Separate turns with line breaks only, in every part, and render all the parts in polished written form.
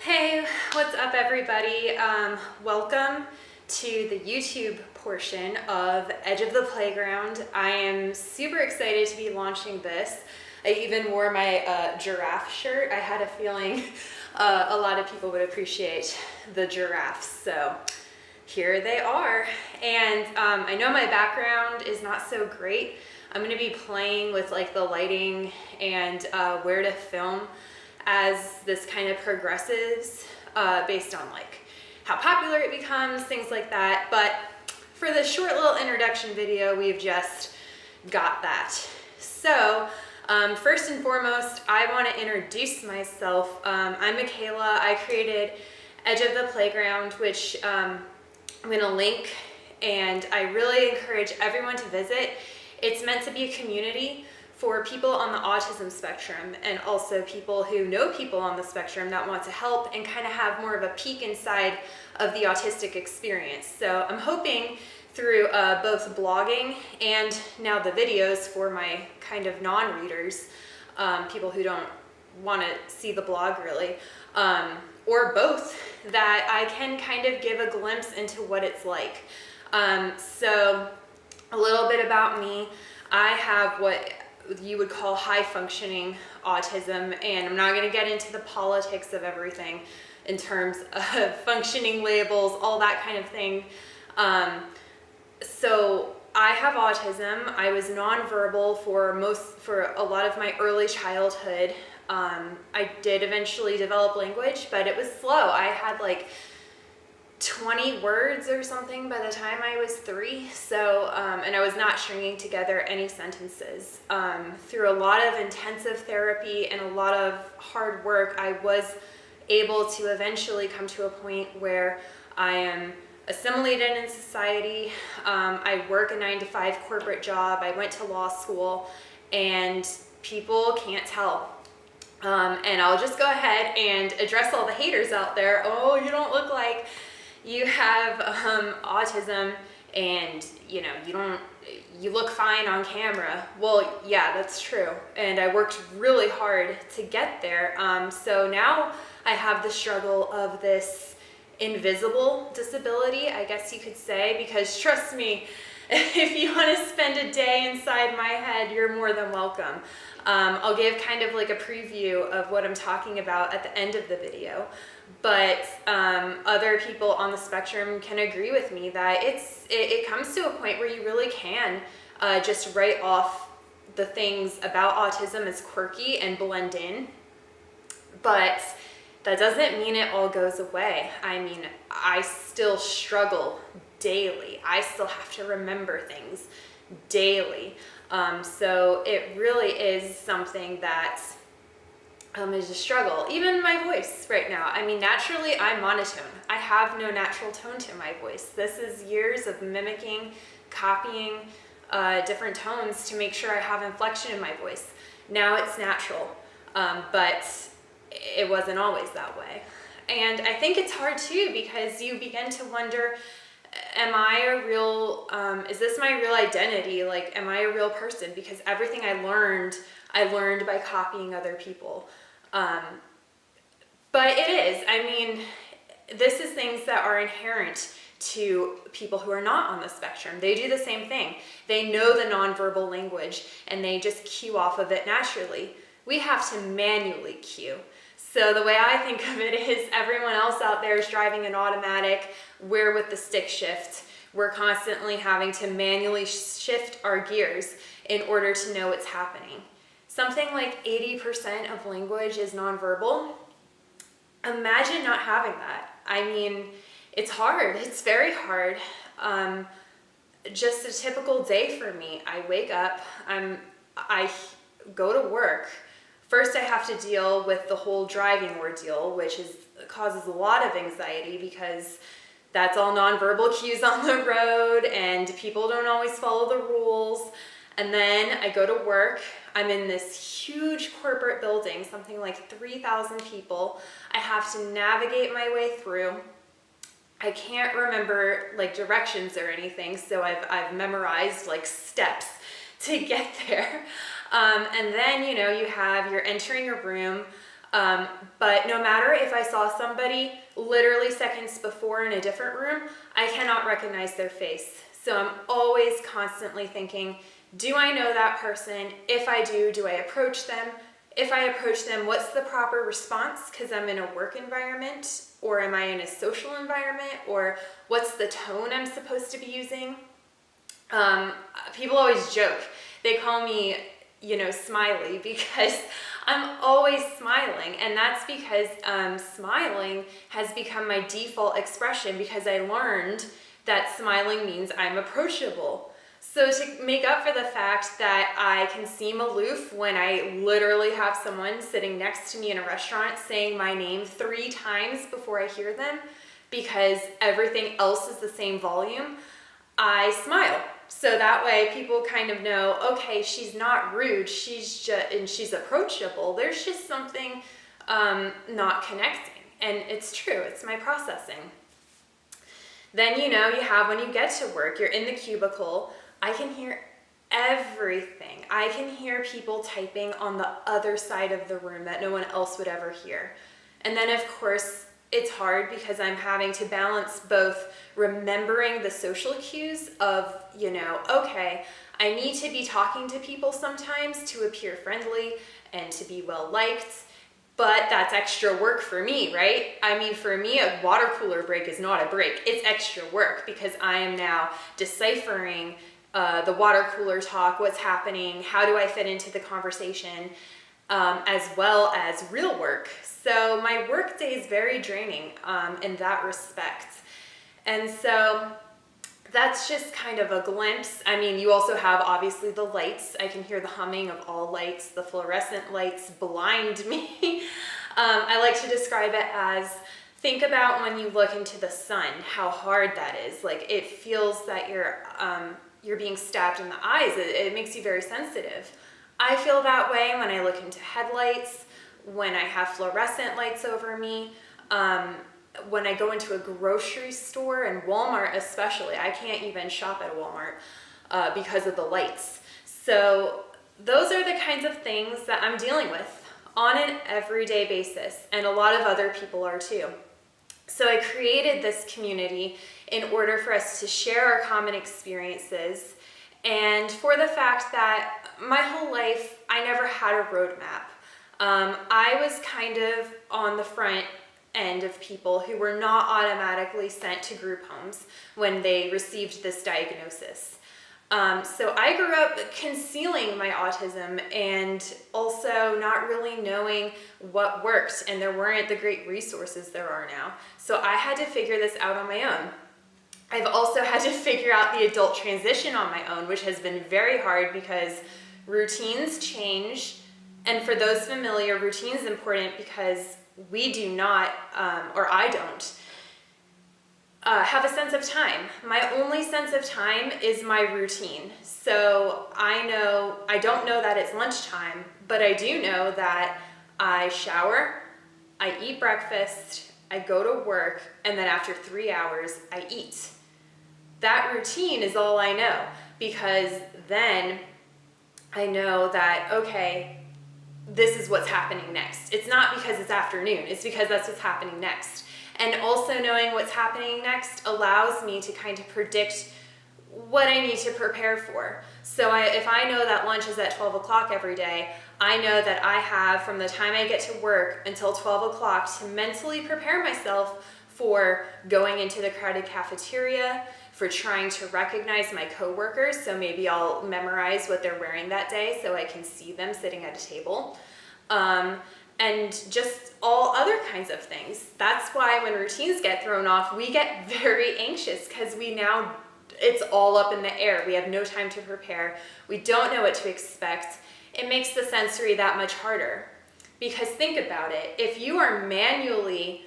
Hey, what's up everybody? Welcome to the YouTube portion of Edge of the Playground. I am super excited to be launching this. I even wore my giraffe shirt. I had a feeling a lot of people would appreciate the giraffes, so here they are. And I know my background is not so great. I'm going to be playing with like the lighting and where to film as this kind of progresses based on like how popular it becomes, things like that. But for this short little introduction video, we've just got that. So first and foremost, I want to introduce myself. I'm Michaela. I created Edge of the Playground, which I'm going to link, and I really encourage everyone to visit. It's meant to be a community for people on the autism spectrum and also people who know people on the spectrum that want to help and kind of have more of a peek inside of the autistic experience. So I'm hoping through both blogging and now the videos for my kind of non-readers, people who don't want to see the blog really, or both, that I can kind of give a glimpse into what it's like. So a little bit about me. I have what you would call high functioning autism, and I'm not going to get into the politics of everything in terms of functioning labels, all that kind of thing. So I have autism. I was nonverbal for a lot of my early childhood. I did eventually develop language, but it was slow. I had like 20 words or something by the time I was 3. So, and I was not stringing together any sentences. Through a lot of intensive therapy and a lot of hard work, I was able to eventually come to a point where I am assimilated in society. I work a 9-to-5 corporate job. I went to law school, and people can't tell. And I'll just go ahead and address all the haters out there. Oh, you don't look like you have autism, and you look fine on camera. Well, yeah, that's true. And I worked really hard to get there. So now I have the struggle of this invisible disability, I guess you could say, because trust me, if you want to spend a day inside my head, you're more than welcome. I'll give kind of like a preview of what I'm talking about at the end of the video. But other people on the spectrum can agree with me that it comes to a point where you really can just write off the things about autism as quirky and blend in. But that doesn't mean it all goes away. I mean, I still struggle daily. I still have to remember things daily. So it really is something that is a struggle. Even my voice right now. I mean, naturally I'm monotone. I have no natural tone to my voice. This is years of mimicking, copying different tones to make sure I have inflection in my voice. Now it's natural, but it wasn't always that way. And I think it's hard too, because you begin to wonder, am I a real, is this my real identity? Like, am I a real person? Because everything I learned by copying other people. But it is, I mean, this is things that are inherent to people who are not on the spectrum. They do the same thing. They know the nonverbal language and they just cue off of it naturally. We have to manually cue. So the way I think of it is, everyone else out there is driving an automatic. We're with the stick shift. We're constantly having to manually shift our gears in order to know what's happening. Something like 80% of language is nonverbal. Imagine not having that. I mean, it's hard. It's very hard. Just a typical day for me. I wake up, I go to work. First, I have to deal with the whole driving ordeal, which causes a lot of anxiety, because that's all nonverbal cues on the road and people don't always follow the rules. And then I go to work. I'm in this huge corporate building, something like 3,000 people. I have to navigate my way through. I can't remember like directions or anything, so I've memorized like steps to get there. And then, you're entering a room. But no matter if I saw somebody literally seconds before in a different room, I cannot recognize their face. So I'm always constantly thinking, do I know that person? If I do I approach them? If I approach them, what's the proper response? Because I'm in a work environment, or am I in a social environment, or what's the tone I'm supposed to be using? People always joke. They call me, Smiley, because I'm always smiling. And that's because smiling has become my default expression, because I learned that smiling means I'm approachable. So to make up for the fact that I can seem aloof when I literally have someone sitting next to me in a restaurant saying my name 3 times before I hear them, because everything else is the same volume, I smile. So that way people kind of know, okay, she's not rude, she's approachable. There's just something not connecting. And it's true, it's my processing. Then, you have when you get to work, you're in the cubicle, I can hear everything. I can hear people typing on the other side of the room that no one else would ever hear. And then, of course, it's hard because I'm having to balance both remembering the social cues of, okay, I need to be talking to people sometimes to appear friendly and to be well liked, but that's extra work for me, right? I mean, for me, a water cooler break is not a break. It's extra work because I am now deciphering the water cooler talk, what's happening, how do I fit into the conversation, as well as real work. So my work day is very draining in that respect. And so that's just kind of a glimpse. I mean, you also have obviously the lights. I can hear the humming of all lights. The fluorescent lights blind me. I like to describe it as, think about when you look into the sun, how hard that is. Like, it feels that you're being stabbed in the eyes. It makes you very sensitive. I feel that way when I look into headlights, when I have fluorescent lights over me, when I go into a grocery store, and Walmart especially. I can't even shop at a Walmart because of the lights. So those are the kinds of things that I'm dealing with on an everyday basis, and a lot of other people are too. So I created this community in order for us to share our common experiences, and for the fact that my whole life I never had a roadmap. I was kind of on the front end of people who were not automatically sent to group homes when they received this diagnosis. So I grew up concealing my autism and also not really knowing what worked, and there weren't the great resources there are now. So I had to figure this out on my own. I've also had to figure out the adult transition on my own, which has been very hard because routines change. And for those familiar, routine is important because we do not, or I don't, have a sense of time. My only sense of time is my routine. So I don't know that it's lunchtime, but I do know that I shower, I eat breakfast, I go to work, and then after 3 hours, I eat. That routine is all I know, because then I know that, okay, this is what's happening next. It's not because it's afternoon, it's because that's what's happening next. And also knowing what's happening next allows me to kind of predict what I need to prepare for. So if I know that lunch is at 12 o'clock every day, I know that I have from the time I get to work until 12 o'clock to mentally prepare myself for going into the crowded cafeteria, for trying to recognize my coworkers. So maybe I'll memorize what they're wearing that day so I can see them sitting at a table. And just all other kinds of things. That's why when routines get thrown off, we get very anxious because it's all up in the air. We have no time to prepare. We don't know what to expect. It makes the sensory that much harder. Because think about it, if you are manually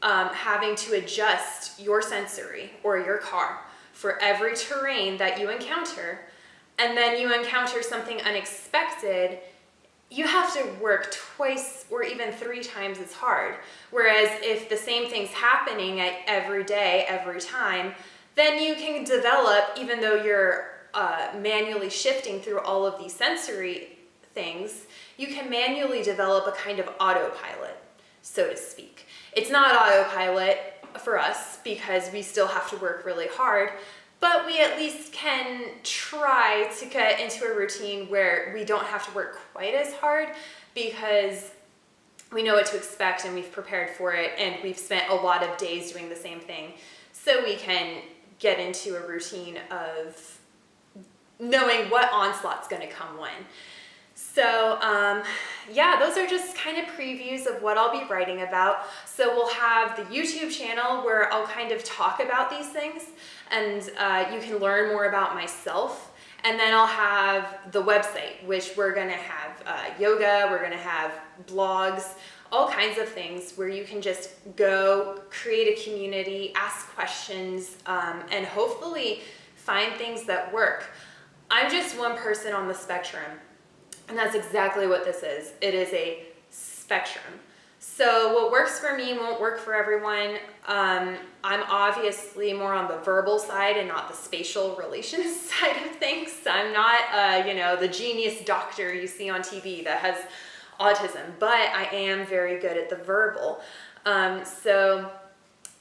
having to adjust your sensory or your car for every terrain that you encounter, and then you encounter something unexpected, you have to work twice or even 3 times as hard. Whereas if the same thing's happening every day, every time, then you can develop, even though you're manually shifting through all of these sensory things, you can manually develop a kind of autopilot, so to speak. It's not autopilot for us because we still have to work really hard, but we at least can try to get into a routine where we don't have to work quite as hard because we know what to expect and we've prepared for it and we've spent a lot of days doing the same thing. So we can get into a routine of knowing what onslaught's going to come when. So yeah, those are just kind of previews of what I'll be writing about. So we'll have the YouTube channel where I'll kind of talk about these things and you can learn more about myself. And then I'll have the website, which we're going to have yoga, we're going to have blogs, all kinds of things where you can just go create a community, ask questions, and hopefully find things that work. I'm just one person on the spectrum, and that's exactly what this is. It is a spectrum. So what works for me won't work for everyone. I'm obviously more on the verbal side and not the spatial relations side of things. I'm not, the genius doctor you see on TV that has autism, but I am very good at the verbal. So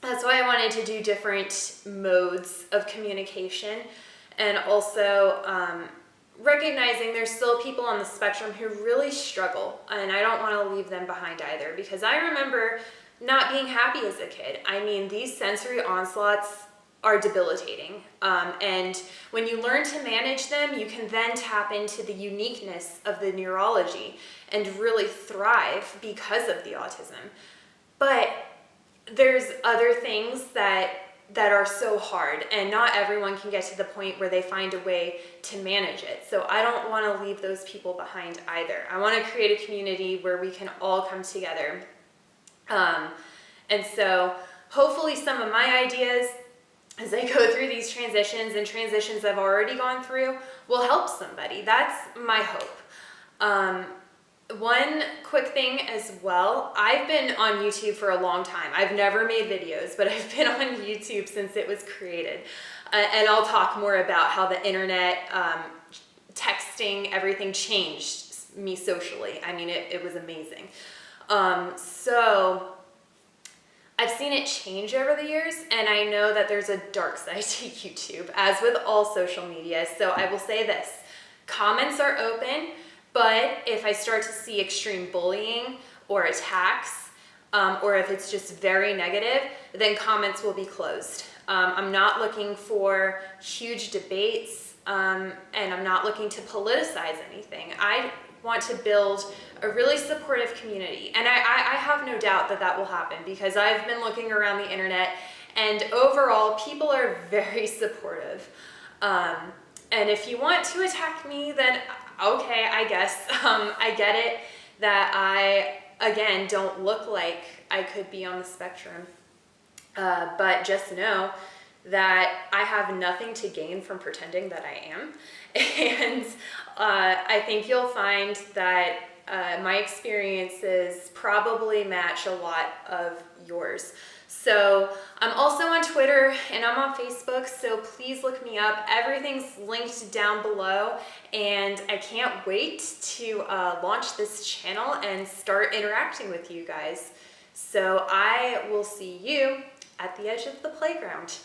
that's why I wanted to do different modes of communication, and also recognizing there's still people on the spectrum who really struggle, and I don't want to leave them behind either, because I remember not being happy as a kid. I mean, these sensory onslaughts are debilitating, and when you learn to manage them, you can then tap into the uniqueness of the neurology and really thrive because of the autism. But there's other things that are so hard, and not everyone can get to the point where they find a way to manage it. So I don't want to leave those people behind either. I want to create a community where we can all come together. And so hopefully some of my ideas as I go through these transitions and transitions I've already gone through will help somebody. That's my hope. One quick thing as well, I've been on YouTube for a long time. I've never made videos, but I've been on YouTube since it was created. And I'll talk more about how the internet, texting, everything changed me socially. I mean, it was amazing. So I've seen it change over the years, and I know that there's a dark side to YouTube, as with all social media. So I will say this, comments are open, but if I start to see extreme bullying or attacks, or if it's just very negative, then comments will be closed. I'm not looking for huge debates, and I'm not looking to politicize anything. I want to build a really supportive community, and I have no doubt that that will happen, because I've been looking around the internet, and overall, people are very supportive. And if you want to attack me, then okay, I guess. I get it that I, again, don't look like I could be on the spectrum. But just know that I have nothing to gain from pretending that I am. And I think you'll find that my experiences probably match a lot of yours. So I'm also on Twitter and I'm on Facebook, so please look me up. Everything's linked down below, and I can't wait to launch this channel and start interacting with you guys. So I will see you at the edge of the playground.